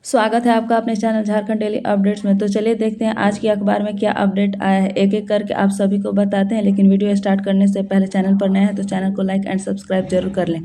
स्वागत है आपका अपने चैनल झारखंड डेली अपडेट्स में। तो चलिए देखते हैं आज की अखबार में क्या अपडेट आया है। एक एक करके आप सभी को बताते हैं, लेकिन वीडियो स्टार्ट करने से पहले चैनल पर नए हैं तो चैनल को लाइक एंड सब्सक्राइब जरूर कर लें।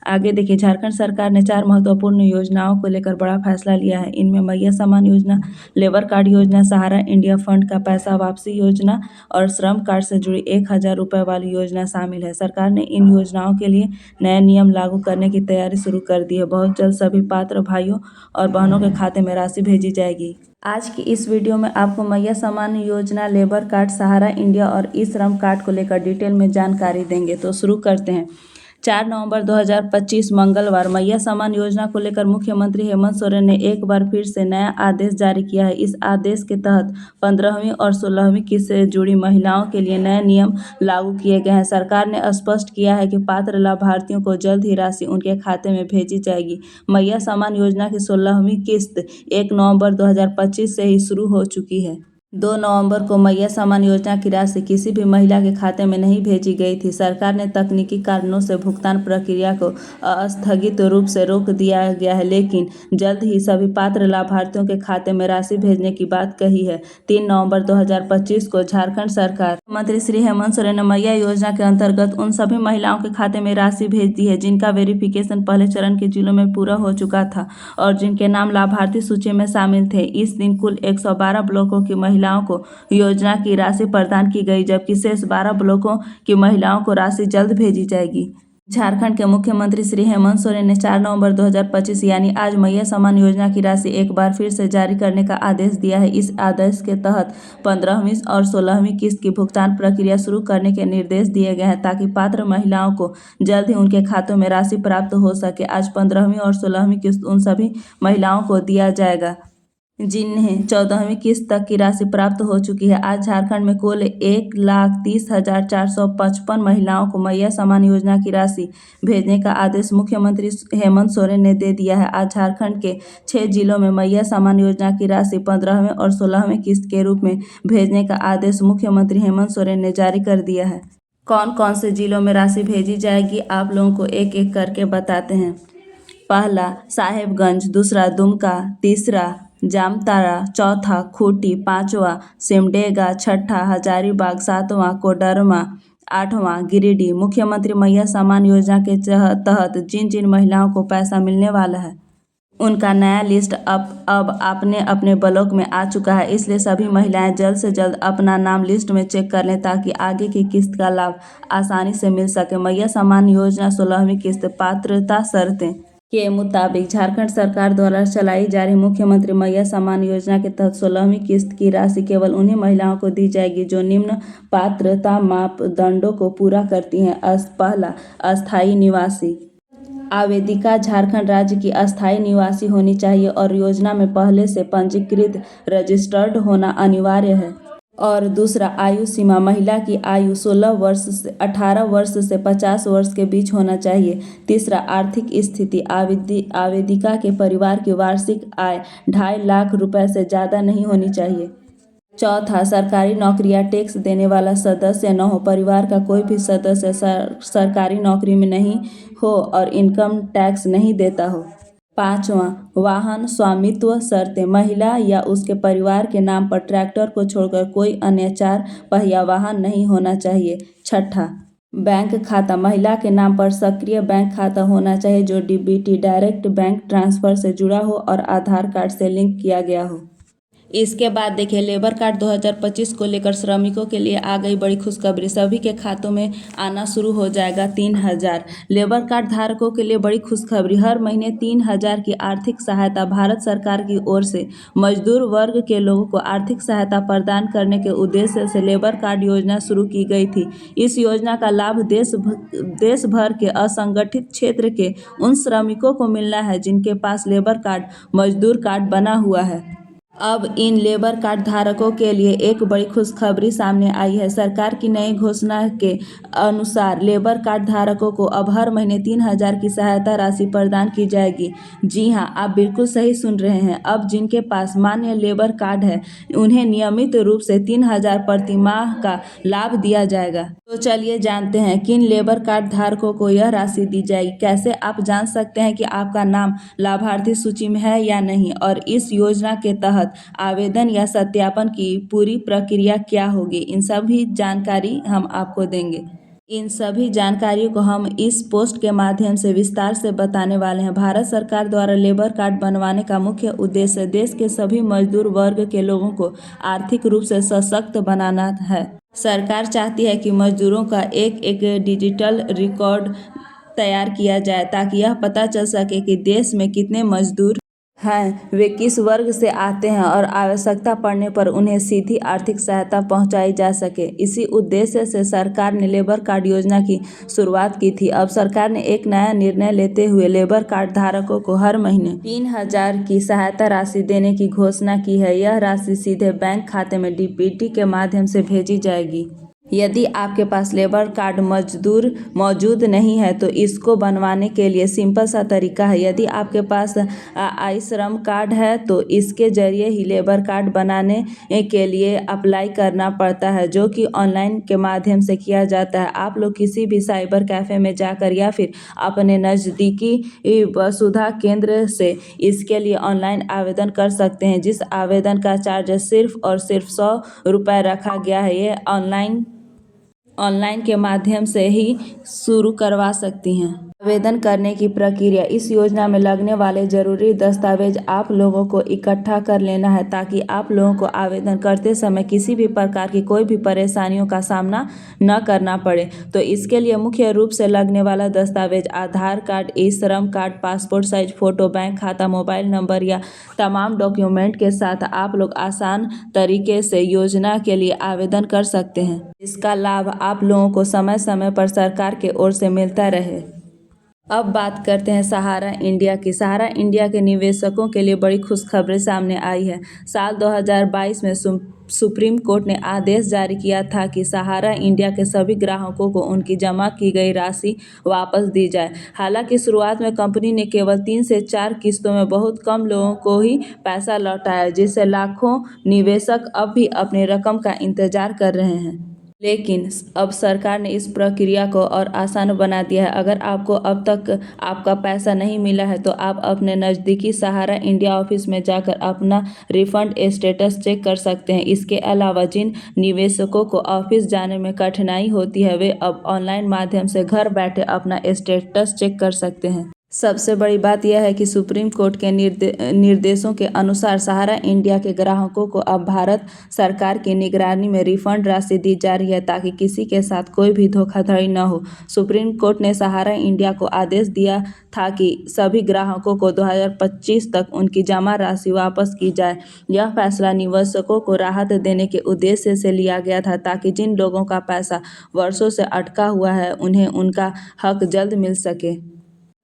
आगे देखिए, झारखंड सरकार ने 4 महत्वपूर्ण योजनाओं को लेकर बड़ा फैसला लिया है। इनमें मैया सम्मान योजना, लेबर कार्ड योजना, सहारा इंडिया फंड का पैसा वापसी योजना और श्रम कार्ड से जुड़ी 1,000 रुपये वाली योजना शामिल है। सरकार ने इन योजनाओं के लिए नए नियम लागू करने की तैयारी शुरू कर दी है। बहुत जल्द सभी पात्र भाइयों और बहनों के खाते में राशि भेजी जाएगी। आज की इस वीडियो में आपको मैया सम्मान योजना, लेबर कार्ड, सहारा इंडिया और ई श्रम कार्ड को लेकर डिटेल में जानकारी देंगे। तो शुरू करते हैं। 4 नवंबर 2025 मंगलवार मैया सम्मान योजना को लेकर मुख्यमंत्री हेमंत सोरेन ने एक बार फिर से नया आदेश जारी किया है। इस आदेश के तहत 15वीं और 16वीं किस्त से जुड़ी महिलाओं के लिए नए नियम लागू किए गए हैं। सरकार ने स्पष्ट किया है कि पात्र लाभार्थियों को जल्द ही राशि उनके खाते में भेजी जाएगी। मैया सम्मान योजना की 16वीं किस्त 1 नवंबर 2025 से ही शुरू हो चुकी है। 2 नवंबर को मैया सम्मान योजना की राशि किसी भी महिला के खाते में नहीं भेजी गई थी। सरकार ने तकनीकी कारणों से भुगतान प्रक्रिया को अस्थगित रूप से रोक दिया गया है, लेकिन जल्द ही सभी पात्र लाभार्थियों के खाते में राशि भेजने की बात कही है। 3 नवंबर 2025 को झारखंड सरकार मंत्री श्री हेमंत सोरेन ने मैया योजना के अंतर्गत उन सभी महिलाओं के खाते में राशि भेज दी है जिनका वेरिफिकेशन पहले चरण के जिलों में पूरा हो चुका था और जिनके नाम लाभार्थी सूची में शामिल थे। इस दिन कुल 112 ब्लॉकों की महिलाओं को योजना की राशि प्रदान की गई, जबकि शेष 12 ब्लॉकों की महिलाओं को राशि जल्द भेजी जाएगी। झारखंड के मुख्यमंत्री श्री हेमंत सोरेन ने 4 नवंबर 2025 यानी आज मैया सम्मान योजना की राशि एक बार फिर से जारी करने का आदेश दिया है। इस आदेश के तहत 15वीं और 16वीं किस्त की भुगतान प्रक्रिया शुरू करने के निर्देश दिए गए हैं ताकि पात्र महिलाओं को जल्द ही उनके खातों में राशि प्राप्त हो सके। आज 15वीं और 16वीं किस्त उन सभी महिलाओं को दिया जाएगा जिन्हें 14वीं किस्त तक की राशि प्राप्त हो चुकी है। आज झारखंड में कुल 1,30,455 महिलाओं को मैया सम्मान योजना की राशि भेजने का आदेश मुख्यमंत्री हेमंत सोरेन ने दे दिया है। आज झारखंड के 6 जिलों में मैया सम्मान योजना की राशि 15वें और 16वें किस्त के रूप में भेजने का आदेश मुख्यमंत्री हेमंत सोरेन ने जारी कर दिया है। कौन कौन से जिलों में राशि भेजी जाएगी, आप लोगों को एक एक करके बताते हैं। पहला साहेबगंज, दूसरा दुमका, तीसरा जामताड़ा, चौथा खूंटी, पांचवा सिमडेगा, छठा हजारीबाग, सातवां कोडरमा, 8वां गिरिडीह। मुख्यमंत्री मैया सम्मान योजना के तहत जिन जिन महिलाओं को पैसा मिलने वाला है उनका नया लिस्ट अब अपने अपने ब्लॉक में आ चुका है, इसलिए सभी महिलाएं जल्द से जल्द अपना नाम लिस्ट में चेक कर लें ताकि आगे की किस्त का लाभ आसानी से मिल सके। मैया सम्मान योजना 16वीं किस्त पात्रता शर्तें के मुताबिक झारखंड सरकार द्वारा चलाई जा रही मुख्यमंत्री मैया सम्मान योजना के तहत 16वीं किस्त की राशि केवल उन्हीं महिलाओं को दी जाएगी जो निम्न पात्रता मापदंडों को पूरा करती हैं। पहला, अस्थायी निवासी। आवेदिका झारखंड राज्य की अस्थायी निवासी होनी चाहिए और योजना में पहले से पंजीकृत रजिस्टर्ड होना अनिवार्य है। और दूसरा, आयु सीमा। महिला की आयु 18 वर्ष से 50 वर्ष के बीच होना चाहिए। तीसरा, आर्थिक स्थिति। आवेदिका के परिवार की वार्षिक आय 2.5 लाख रुपए से ज़्यादा नहीं होनी चाहिए। चौथा, सरकारी नौकरी या टैक्स देने वाला सदस्य न हो। परिवार का कोई भी सदस्य सरकारी नौकरी में नहीं हो और इनकम टैक्स नहीं देता हो। पांचवा, वाहन स्वामित्व शर्तें। महिला या उसके परिवार के नाम पर ट्रैक्टर को छोड़कर कोई अन्य 4 पहिया वाहन नहीं होना चाहिए। छठा, बैंक खाता। महिला के नाम पर सक्रिय बैंक खाता होना चाहिए जो डीबीटी डायरेक्ट बैंक ट्रांसफर से जुड़ा हो और आधार कार्ड से लिंक किया गया हो। इसके बाद देखिए, लेबर कार्ड 2025 को लेकर श्रमिकों के लिए आ गई बड़ी खुशखबरी। सभी के खातों में आना शुरू हो जाएगा 3,000। लेबर कार्ड धारकों के लिए बड़ी खुशखबरी। हर महीने 3,000 की आर्थिक सहायता भारत सरकार की ओर से मजदूर वर्ग के लोगों को आर्थिक सहायता प्रदान करने के उद्देश्य से लेबर कार्ड योजना शुरू की गई थी। इस योजना का लाभ देश भर के असंगठित क्षेत्र के उन श्रमिकों को मिलना है जिनके पास लेबर कार्ड, मजदूर कार्ड बना हुआ है। अब इन लेबर कार्ड धारकों के लिए एक बड़ी खुशखबरी सामने आई है। सरकार की नई घोषणा के अनुसार लेबर कार्ड धारकों को अब हर महीने 3,000 की सहायता राशि प्रदान की जाएगी। जी हां, आप बिल्कुल सही सुन रहे हैं। अब जिनके पास मान्य लेबर कार्ड है उन्हें नियमित रूप से 3,000 प्रति माह का लाभ दिया जाएगा। तो चलिए जानते हैं किन लेबर कार्ड धारकों को यह राशि दी जाएगी। कैसे आप जान सकते हैं कि आपका नाम लाभार्थी सूची में है या नहीं, और इस योजना के तहत आवेदन या सत्यापन की पूरी प्रक्रिया क्या होगी, इन सभी जानकारी हम आपको देंगे। इन सभी जानकारियों को हम इस पोस्ट के माध्यम से विस्तार से बताने वाले हैं। भारत सरकार द्वारा लेबर कार्ड बनवाने का मुख्य उद्देश्य देश के सभी मजदूर वर्ग के लोगों को आर्थिक रूप से सशक्त बनाना है। सरकार चाहती है कि मजदूरों का एक डिजिटल रिकॉर्ड तैयार किया जाए ताकि यह पता चल सके कि देश में कितने मजदूर हैं, वे किस वर्ग से आते हैं और आवश्यकता पड़ने पर उन्हें सीधी आर्थिक सहायता पहुंचाई जा सके। इसी उद्देश्य से सरकार ने लेबर कार्ड योजना की शुरुआत की थी। अब सरकार ने एक नया निर्णय लेते हुए लेबर कार्ड धारकों को हर महीने 3,000 की सहायता राशि देने की घोषणा की है। यह राशि सीधे बैंक खाते में डीबीटी के माध्यम से भेजी जाएगी। यदि आपके पास लेबर कार्ड मौजूद नहीं है तो इसको बनवाने के लिए सिंपल सा तरीका है। यदि आपके पास आई श्रम कार्ड है तो इसके जरिए ही लेबर कार्ड बनाने के लिए अप्लाई करना पड़ता है, जो कि ऑनलाइन के माध्यम से किया जाता है। आप लोग किसी भी साइबर कैफ़े में जाकर या फिर अपने नज़दीकी वसुधा केंद्र से इसके लिए ऑनलाइन आवेदन कर सकते हैं, जिस आवेदन का चार्ज सिर्फ और सिर्फ 100 रुपये रखा गया है। ये ऑनलाइन के माध्यम से ही शुरू करवा सकती हैं। आवेदन करने की प्रक्रिया। इस योजना में लगने वाले जरूरी दस्तावेज आप लोगों को इकट्ठा कर लेना है ताकि आप लोगों को आवेदन करते समय किसी भी प्रकार की कोई भी परेशानियों का सामना न करना पड़े। तो इसके लिए मुख्य रूप से लगने वाला दस्तावेज आधार कार्ड, ई श्रम card, passport size photo, bank खाता, मोबाइल नंबर या तमाम डॉक्यूमेंट के साथ आप लोग आसान तरीके से योजना के लिए आवेदन कर सकते हैं। इसका लाभ आप लोगों को समय समय पर सरकार के ओर से मिलता रहे। अब बात करते हैं सहारा इंडिया की। सहारा इंडिया के निवेशकों के लिए बड़ी खुशखबरी सामने आई है। साल 2022 में सुप्रीम कोर्ट ने आदेश जारी किया था कि सहारा इंडिया के सभी ग्राहकों को उनकी जमा की गई राशि वापस दी जाए। हालांकि शुरुआत में कंपनी ने केवल 3 से 4 किस्तों में बहुत कम लोगों को ही पैसा लौटाया, जिससे लाखों निवेशक अब भी अपनी रकम का इंतजार कर रहे हैं। लेकिन अब सरकार ने इस प्रक्रिया को और आसान बना दिया है। अगर आपको अब तक आपका पैसा नहीं मिला है तो आप अपने नज़दीकी सहारा इंडिया ऑफिस में जाकर अपना रिफंड स्टेटस चेक कर सकते हैं। इसके अलावा जिन निवेशकों को ऑफिस जाने में कठिनाई होती है वे अब ऑनलाइन माध्यम से घर बैठे अपना स्टेटस चेक कर सकते हैं। सबसे बड़ी बात यह है कि सुप्रीम कोर्ट के निर्देशों के अनुसार सहारा इंडिया के ग्राहकों को अब भारत सरकार की निगरानी में रिफंड राशि दी जा रही है ताकि किसी के साथ कोई भी धोखाधड़ी न हो। सुप्रीम कोर्ट ने सहारा इंडिया को आदेश दिया था कि सभी ग्राहकों को 2025 तक उनकी जमा राशि वापस की जाए। यह फैसला निवेशकों को राहत देने के उद्देश्य से लिया गया था ताकि जिन लोगों का पैसा वर्षों से अटका हुआ है उन्हें उनका हक जल्द मिल सके।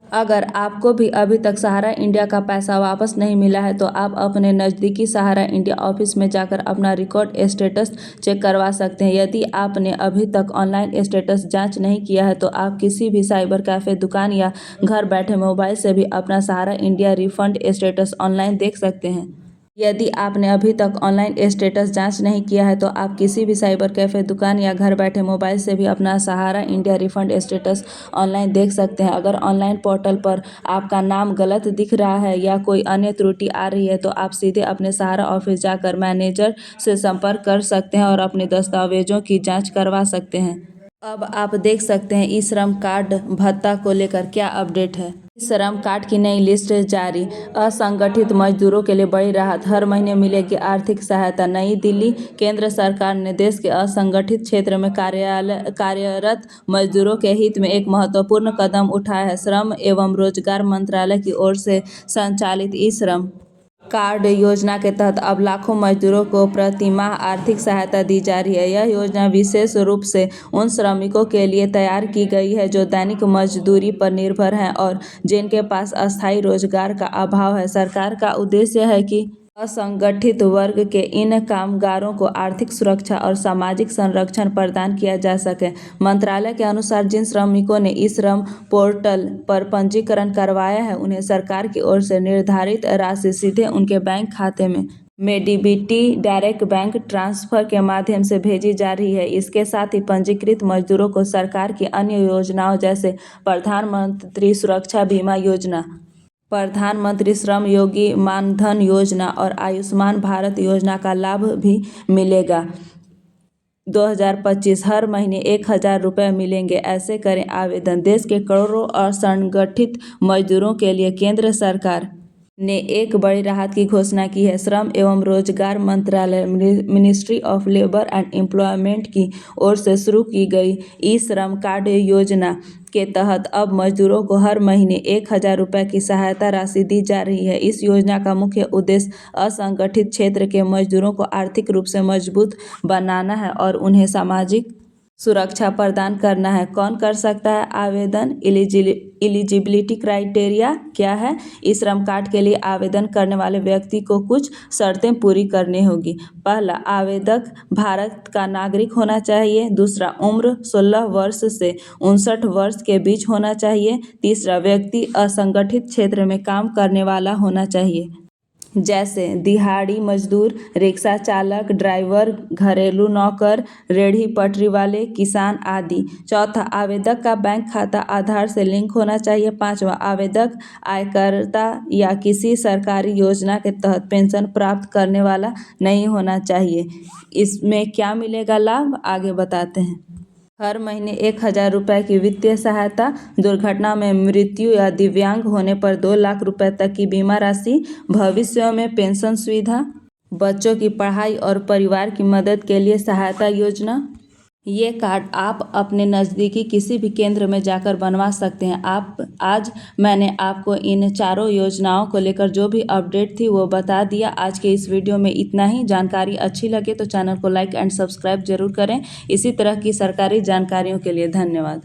अगर आपको भी अभी तक सहारा इंडिया का पैसा वापस नहीं मिला है तो आप अपने नज़दीकी सहारा इंडिया ऑफिस में जाकर अपना रिकॉर्ड स्टेटस चेक करवा सकते हैं। यदि आपने अभी तक ऑनलाइन स्टेटस जांच नहीं किया है तो आप किसी भी साइबर कैफ़े, दुकान या घर बैठे मोबाइल से भी अपना सहारा इंडिया रिफंड स्टेटस ऑनलाइन देख सकते हैं। यदि आपने अभी तक ऑनलाइन स्टेटस जांच नहीं किया है तो आप किसी भी साइबर कैफ़े, दुकान या घर बैठे मोबाइल से भी अपना सहारा इंडिया रिफंड स्टेटस ऑनलाइन देख सकते हैं। अगर ऑनलाइन पोर्टल पर आपका नाम गलत दिख रहा है या कोई अन्य त्रुटि आ रही है तो आप सीधे अपने सहारा ऑफिस जाकर मैनेजर से संपर्क कर सकते हैं और अपने दस्तावेजों की जाँच करवा सकते हैं। अब आप देख सकते हैं ई श्रम कार्ड भत्ता को लेकर क्या अपडेट है। श्रम कार्ड की नई लिस्ट जारी। असंगठित मजदूरों के लिए बड़ी राहत, हर महीने मिलेगी आर्थिक सहायता। नई दिल्ली। केंद्र सरकार ने देश के असंगठित क्षेत्र में कार्यरत मजदूरों के हित में एक महत्वपूर्ण कदम उठाया है। श्रम एवं रोजगार मंत्रालय की ओर से संचालित ई श्रम कार्ड योजना के तहत अब लाखों मजदूरों को प्रति माह आर्थिक सहायता दी जा रही है। यह योजना विशेष रूप से उन श्रमिकों के लिए तैयार की गई है जो दैनिक मजदूरी पर निर्भर हैं और जिनके पास अस्थायी रोजगार का अभाव है। सरकार का उद्देश्य है कि असंगठित वर्ग के इन कामगारों को आर्थिक सुरक्षा और सामाजिक संरक्षण प्रदान किया जा सके। मंत्रालय के अनुसार जिन श्रमिकों ने इस श्रम पोर्टल पर पंजीकरण करवाया है उन्हें सरकार की ओर से निर्धारित राशि सीधे उनके बैंक खाते में डीबीटी डायरेक्ट बैंक ट्रांसफर के माध्यम से भेजी जा रही है। इसके साथ ही पंजीकृत मजदूरों को सरकार की अन्य योजनाओं जैसे प्रधानमंत्री सुरक्षा बीमा योजना, प्रधानमंत्री श्रम योगी मानधन योजना और आयुष्मान भारत योजना का लाभ भी मिलेगा। 2025 हर महीने 1,000 रुपये मिलेंगे। ऐसे करें आवेदन। देश के करोड़ों असंगठित मजदूरों के लिए केंद्र सरकार ने एक बड़ी राहत की घोषणा की है। श्रम एवं रोजगार मंत्रालय ministry of labour and employment की ओर से शुरू की गई ई श्रम कार्ड योजना के तहत अब मजदूरों को हर महीने 1,000 रुपये की सहायता राशि दी जा रही है। इस योजना का मुख्य उद्देश्य असंगठित क्षेत्र के मजदूरों को आर्थिक रूप से मजबूत बनाना है और उन्हें सामाजिक सुरक्षा प्रदान करना है। कौन कर सकता है आवेदन? एलिजिबिलिटी क्राइटेरिया क्या है? इस श्रम कार्ड के लिए आवेदन करने वाले व्यक्ति को कुछ शर्तें पूरी करनी होगी। पहला, आवेदक भारत का नागरिक होना चाहिए। दूसरा, उम्र 16 वर्ष से 59 वर्ष के बीच होना चाहिए। तीसरा, व्यक्ति असंगठित क्षेत्र में काम करने वाला होना चाहिए, जैसे दिहाड़ी मजदूर, रिक्शा चालक, ड्राइवर, घरेलू नौकर, रेहड़ी पटरी वाले, किसान आदि। चौथा, आवेदक का बैंक खाता आधार से लिंक होना चाहिए। पांचवा, आवेदक आयकर्ता या किसी सरकारी योजना के तहत पेंशन प्राप्त करने वाला नहीं होना चाहिए। इसमें क्या मिलेगा लाभ, आगे बताते हैं। हर महीने 1,000 रुपये की वित्तीय सहायता, दुर्घटना में मृत्यु या दिव्यांग होने पर 2 लाख रुपए तक की बीमा राशि, भविष्य में पेंशन सुविधा, बच्चों की पढ़ाई और परिवार की मदद के लिए सहायता योजना। ये कार्ड आप अपने नज़दीकी किसी भी केंद्र में जाकर बनवा सकते हैं। आज मैंने आपको इन चारों योजनाओं को लेकर जो भी अपडेट थी वो बता दिया। आज के इस वीडियो में इतना ही। जानकारी अच्छी लगे तो चैनल को लाइक एंड सब्सक्राइब जरूर करें। इसी तरह की सरकारी जानकारियों के लिए धन्यवाद।